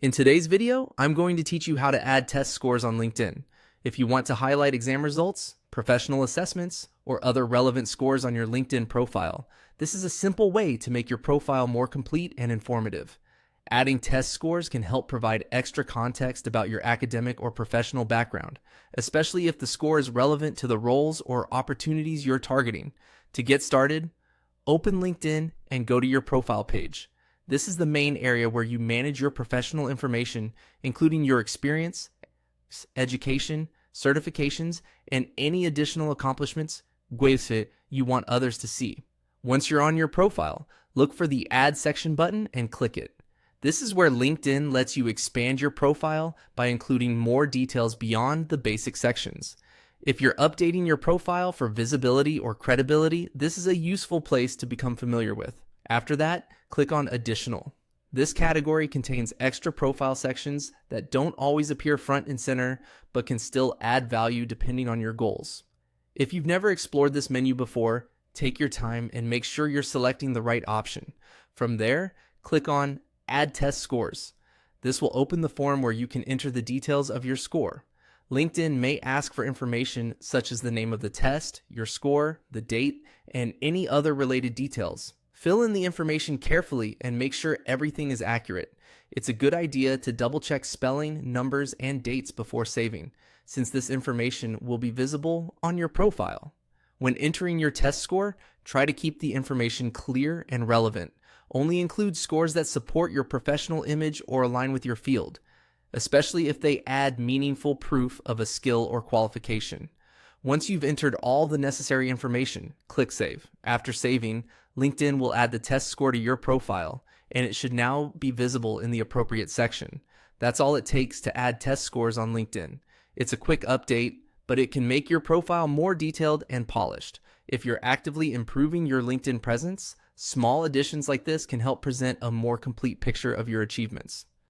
In today's video, I'm going to teach you how to add test scores on LinkedIn. If you want to highlight exam results, professional assessments, or other relevant scores on your LinkedIn profile, this is a simple way to make your profile more complete and informative. Adding test scores can help provide extra context about your academic or professional background, especially if the score is relevant to the roles or opportunities you're targeting. To get started, open LinkedIn and go to your profile page. This is the main area where you manage your professional information, including your experience, education, certifications, and any additional accomplishments you want others to see. Once you're on your profile, look for the Add section button and click it. This is where LinkedIn lets you expand your profile by including more details beyond the basic sections. If you're updating your profile for visibility or credibility, this is a useful place to become familiar with. After that, click on Additional. This category contains extra profile sections that don't always appear front and center, but can still add value depending on your goals. If you've never explored this menu before, take your time and make sure you're selecting the right option. From there, click on Add Test Scores. This will open the form where you can enter the details of your score. LinkedIn may ask for information such as the name of the test, your score, the date, and any other related details. Fill in the information carefully and make sure everything is accurate. It's a good idea to double check spelling, numbers, and dates before saving, since this information will be visible on your profile. When entering your test score, try to keep the information clear and relevant. Only include scores that support your professional image or align with your field, especially if they add meaningful proof of a skill or qualification. Once you've entered all the necessary information, click Save. After saving, LinkedIn will add the test score to your profile, and it should now be visible in the appropriate section. That's all it takes to add test scores on LinkedIn. It's a quick update, but it can make your profile more detailed and polished. If you're actively improving your LinkedIn presence, small additions like this can help present a more complete picture of your achievements.